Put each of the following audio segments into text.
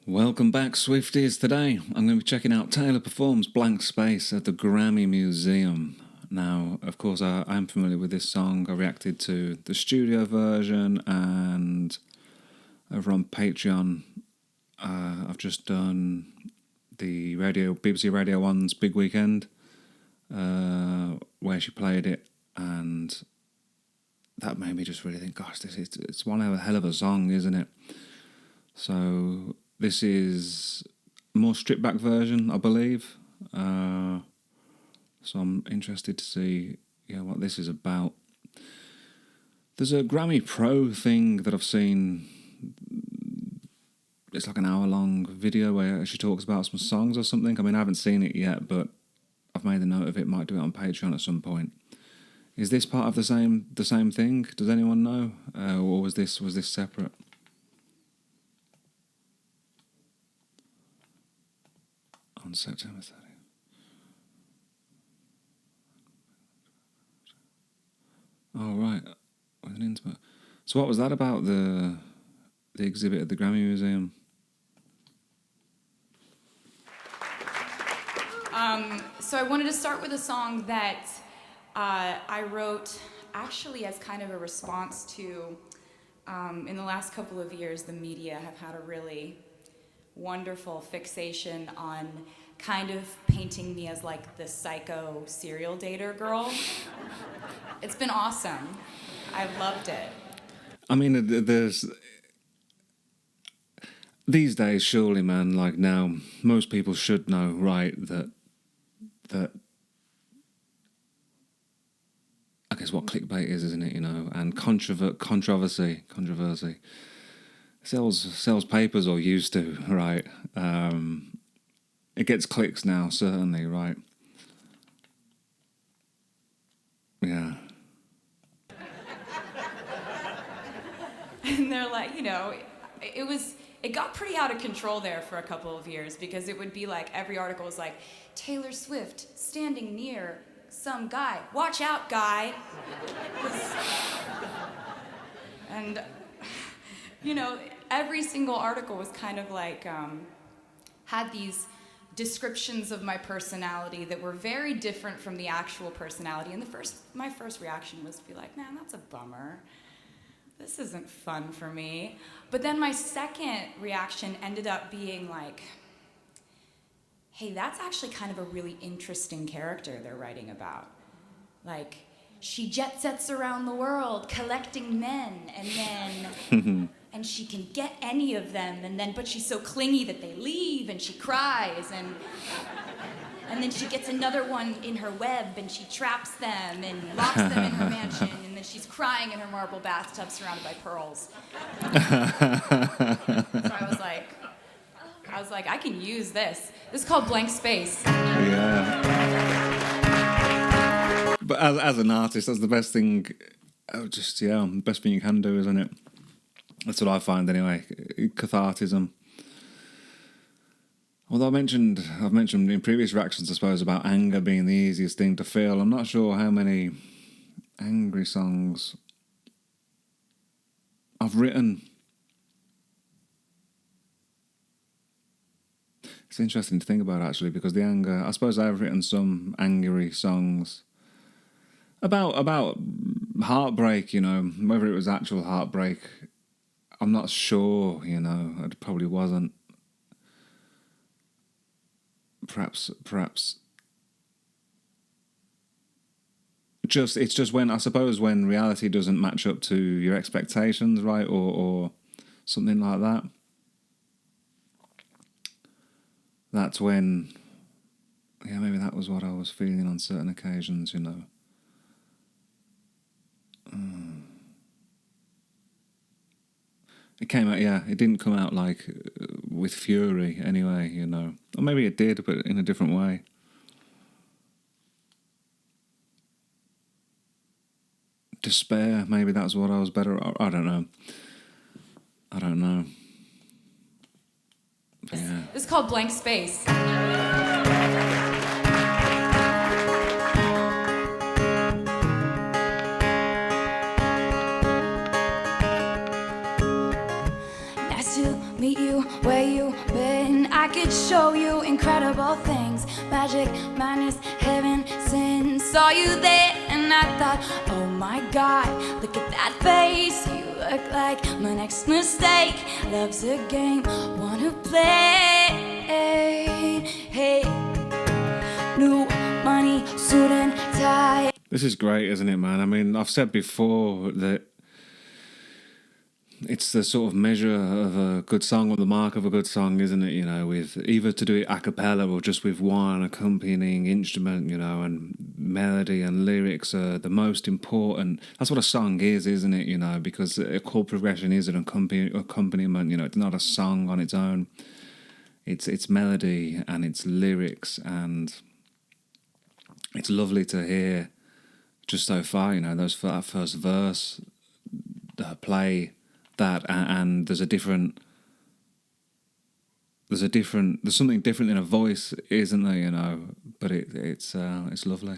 Welcome back, Swifties. Today I'm going to be checking out Taylor Performs Blank Space at the Grammy Museum. Now, of course, I'm familiar with this song. I reacted to the studio version, and over on Patreon, I've just done the BBC Radio 1's Big Weekend, where she played it, and that made me just really think, gosh, it's one hell of a song, isn't it? So this is a more stripped back version, I believe. So I'm interested to see what this is about. There's a Grammy Pro thing that I've seen. It's like an hour-long video where she talks about some songs or something. I mean, I haven't seen it yet, but I've made a note of it. Might do it on Patreon at some point. Is this part of the same thing? Does anyone know, or was this separate? On September 30th. Oh, right. With an intimate. So what was that about, the exhibit at the Grammy Museum? So I wanted to start with a song that I wrote actually as kind of a response to, in the last couple of years, the media have had a really wonderful fixation on kind of painting me as like the psycho serial dater girl. It's been awesome. I've loved it. I mean, there's these days, surely, man, like now, most people should know, right, that I guess what clickbait is, isn't it, and controversy sells papers, or used to, right? It gets clicks now, certainly, right? Yeah. And they're like, it got pretty out of control there for a couple of years, because it would be like every article was like, Taylor Swift standing near some guy. Watch out, guy. And, every single article was kind of like, had these descriptions of my personality that were very different from the actual personality. And my first reaction was to be like, man, that's a bummer. This isn't fun for me. But then my second reaction ended up being like, hey, that's actually kind of a really interesting character they're writing about. Like, she jet sets around the world collecting men, and then and she can get any of them, but she's so clingy that they leave, and she cries, and then she gets another one in her web, and she traps them and locks them in her mansion, and then she's crying in her marble bathtub surrounded by pearls. So I was like, I can use this. This is called Blank Space. Yeah. But as an artist, that's the best thing. Best thing you can do, isn't it? That's what I find anyway. Cathartism. Although I've mentioned in previous reactions, I suppose, about anger being the easiest thing to feel. I'm not sure how many angry songs I've written. It's interesting to think about, actually, because the anger, I suppose I've written some angry songs about heartbreak, whether it was actual heartbreak, I'm not sure, it probably wasn't. Perhaps it's just when reality doesn't match up to your expectations, right, or something like that. That's when, maybe that was what I was feeling on certain occasions, It came out, it didn't come out like with fury anyway, Or maybe it did, but in a different way. Despair, maybe that's what I was better at. I don't know. But yeah. This is called Blank Space. Nice to meet you where you been. I could show you incredible things. Magic, madness, heaven, sin. Saw you there and I thought, oh my God, look at that face. You look like my next mistake. Love's a game, wanna play. Hey, new money, suit and tie. This is great, isn't it, man? I mean, I've said before that it's the sort of measure of a good song, or the mark of a good song, isn't it? You know, with either to do it a cappella or just with one accompanying instrument, you know, and melody and lyrics are the most important. That's what a song is, isn't it? You know, because a chord progression is an accompaniment. You know, it's not a song on its own. It's melody and it's lyrics, and it's lovely to hear just so far. You know, that first verse, play that, and there's something different in a voice, isn't there? You know, but it's lovely.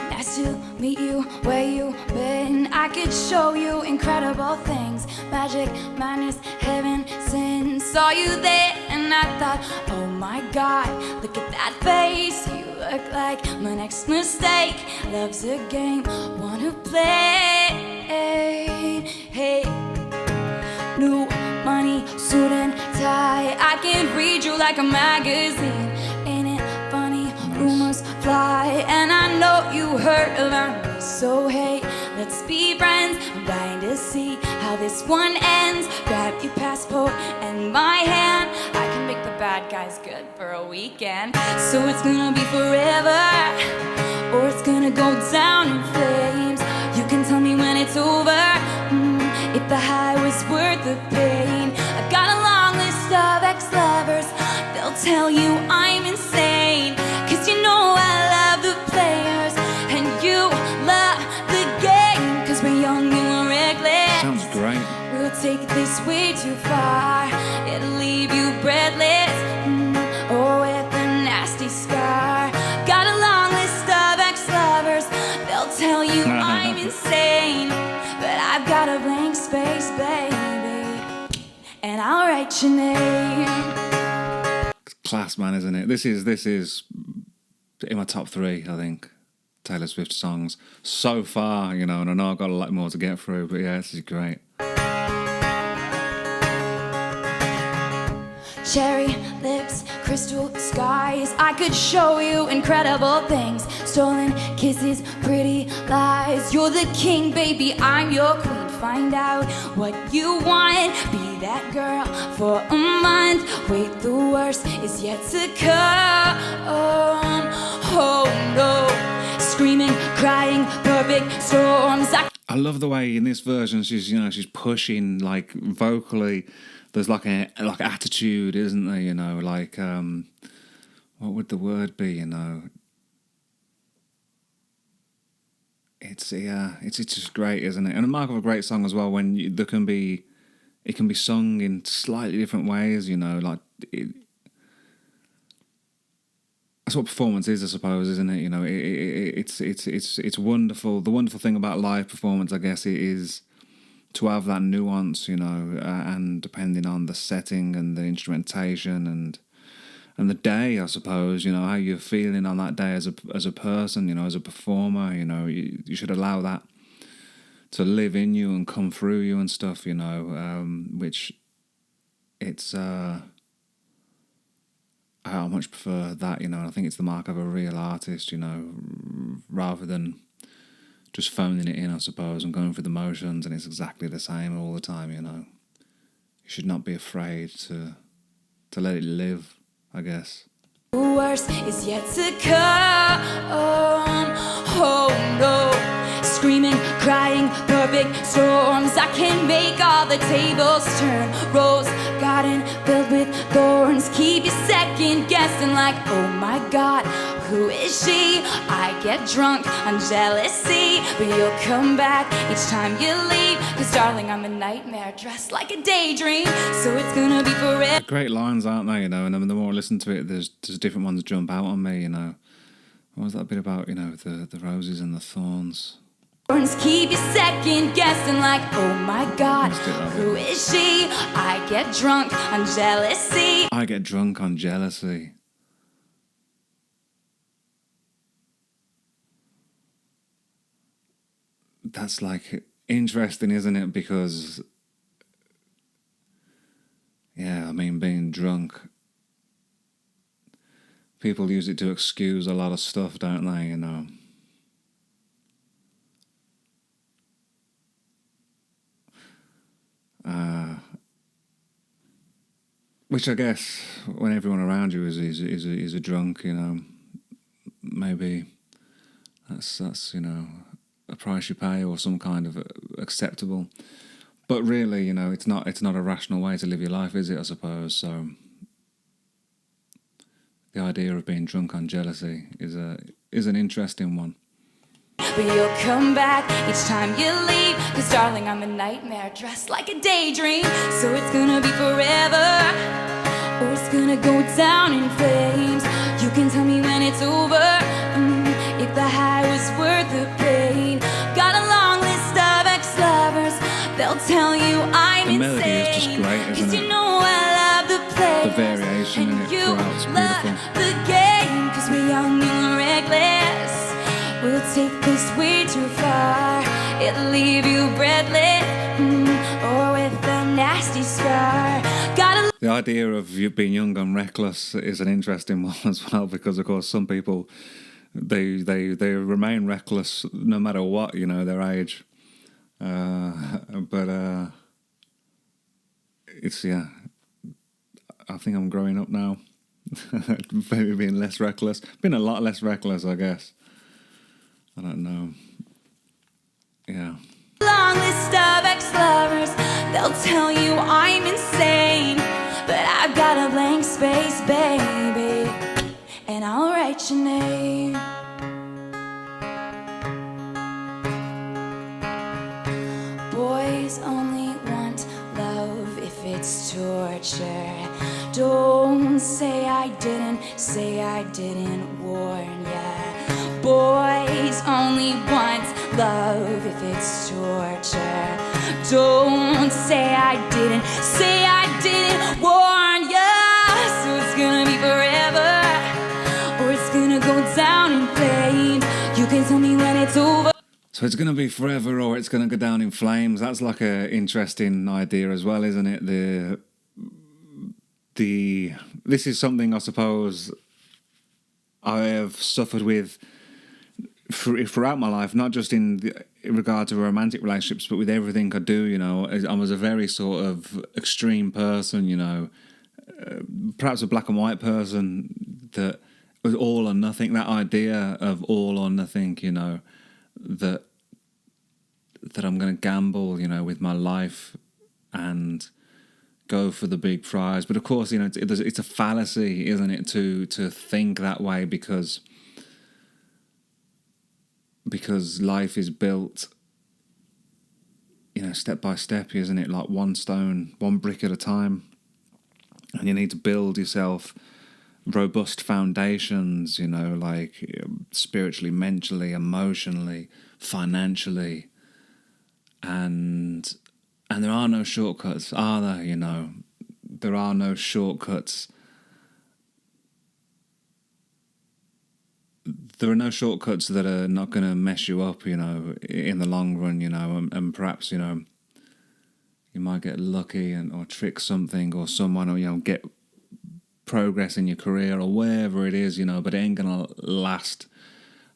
Nice to meet you, where you been? I could show you incredible things. Magic, madness, heaven, sin. Saw you there and I thought, oh my God, look at that face. You look like my next mistake. Love's a game, wanna play. Hey, new money, suit and tie. I can read you like a magazine. Ain't it funny? Rumors fly, and I know you heard about me. So hey, let's be friends. I'm dying to see how this one ends. Grab your passport and my hand. I can make the bad guys good for a weekend. So it's gonna be forever, or it's gonna go down in flames. You can tell me when it's over, if the high was worth the pain. I've got a long list of ex-lovers. They'll tell you I'm insane, 'cause you know I love the players and you love the game. 'Cause we're young and we're reckless. Sounds great. We'll take this way too far. It'll leave you breathless, or with a nasty scar. Got a long list of ex-lovers. They'll tell you I'm insane, but I've got a blank space, baby, and I'll write your name. Class, man, isn't it? This is in my top 3, I think, Taylor Swift songs so far, you know, and I know I've got a lot more to get through, but yeah, this is great. Cherry lips, crystal skies. I could show you incredible things. Stolen kisses, pretty lies. You're the king, baby, I'm your queen. Find out what you want. Be that girl for a month. Wait, the worst is yet to come. Oh no, screaming, crying, perfect storms. I love the way in this version she's pushing, like, vocally. There's like attitude, isn't there? You know, like what would the word be? You know, it's just great, isn't it? And a mark of a great song as well when it can be sung in slightly different ways. You know, like that's what performance is, I suppose, isn't it? You know, it's wonderful. The wonderful thing about live performance, I guess, it is to have that nuance, you know, and depending on the setting and the instrumentation and the day, I suppose, you know, how you're feeling on that day as a person, you know, as a performer, you know, you should allow that to live in you and come through you and stuff, you know, which it's I much prefer that, you know. I think it's the mark of a real artist, you know, rather than just phoning it in, I suppose, and going through the motions, and it's exactly the same all the time, you know. You should not be afraid to let it live, I guess. The worst is yet to come. Oh no, screaming, crying, perfect storms. I can make all the tables turn. Rose garden filled with thorns. Keep you second guessing like, oh my God, who is she? I get drunk on jealousy, but you'll come back each time you leave. 'Cause darling, I'm a nightmare dressed like a daydream. So it's gonna be forever. Great lines, aren't they? You know, and the more I listen to it, there's different ones jump out on me. You know, what was that bit about? You know, the roses and the thorns. Keep you second guessing like, oh my God, Let's do that who one. is she? I get drunk on jealousy. I get drunk on jealousy. That's like interesting, isn't it? Because, yeah, I mean, being drunk, people use it to excuse a lot of stuff, don't they? You know. Which I guess when everyone around you is a drunk, you know, maybe that's you know a price you pay or some kind of acceptable. But really, you know, it's not a rational way to live your life, is it? I suppose so. The idea of being drunk on jealousy is an interesting one. But you'll come back each time you leave. Cause darling, I'm a nightmare dressed like a daydream. So it's gonna be forever, or it's gonna go down in flames. You can tell me when it's over, if the high was worth the pain. Got a long list of ex-lovers, they'll tell you I'm The insane. melody is just great, isn't Cause it? you know I love the play. The variation in And it you throughout is love beautiful. the game. Cause we're young and reckless. We'll take this way too far. It'll leave you breathless, or with a nasty scar. The idea of you being young and reckless is an interesting one as well, because of course some people they remain reckless no matter what, you know, their age. But it's I think I'm growing up now. Maybe being less reckless. Been a lot less reckless, I guess. I don't know. Yeah. Long list of ex-lovers, they'll tell you I'm insane. But I've got a blank space, baby, and I'll write your name. Boys only want love if it's torture. Don't say I didn't warn ya. Boys only want love if it's torture. Don't say I didn't warn ya. So it's gonna be forever, or it's gonna go down in flames. You can tell me when it's over. So it's going to be forever, or it's going to go down in flames. That's like a interesting idea as well, isn't it? This is something I suppose I have suffered with throughout my life, not just in regard to romantic relationships, but with everything I do. You know, I was a very sort of extreme person. You know, perhaps a black and white person that was all or nothing. That idea of all or nothing. You know, that I'm going to gamble, you know, with my life and go for the big prize. But of course, you know, it's a fallacy, isn't it, to think that way, because life is built, you know, step by step, isn't it? Like one stone, one brick at a time. And you need to build yourself robust foundations, you know, like spiritually, mentally, emotionally, financially. And there are no shortcuts, are there? You know, there are no shortcuts. There are no shortcuts that are not going to mess you up, you know, in the long run, you know, and perhaps, you know, you might get lucky or trick something or someone, or, you know, get progress in your career or wherever it is, you know, but it ain't going to last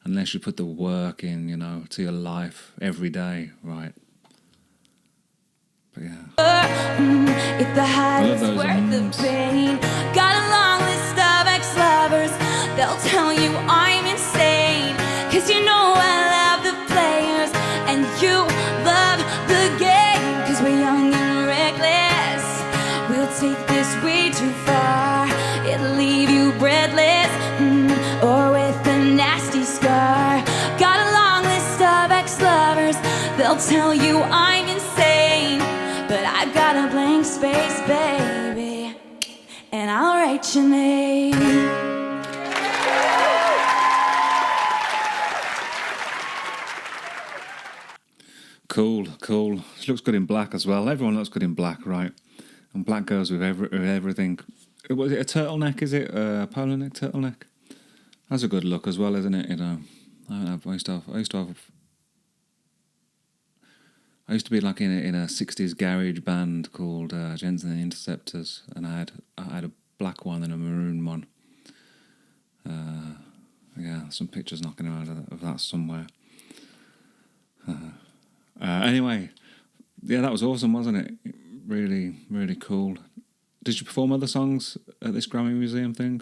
unless you put the work in, you know, to your life every day, right? But yeah. If the high is worth the pain. Got a long list of ex-lovers, they'll tell you I'm insane. Cause you know I love the players, and you love the game. Cause we're young and reckless, we'll take this way too far. It'll leave you breathless, or with a nasty scar. Got a long list of ex-lovers, they'll tell you I'm insane. But I've got a blank space, baby, and I'll write your name. cool. She looks good in black as well. Everyone looks good in black, right? And black goes with everything. Was it a turtleneck? Is it a polo neck turtleneck? That's a good look as well, isn't it? You know, I used to be like in a 60s garage band called Gents and the Interceptors, and I had a black one and a maroon one. Yeah, some pictures knocking around of that somewhere. Anyway, yeah, that was awesome, wasn't it? Really, really cool. Did you perform other songs at this Grammy Museum thing?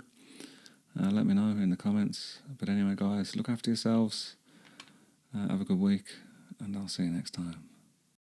Let me know in the comments. But anyway, guys, look after yourselves. Have a good week, and I'll see you next time.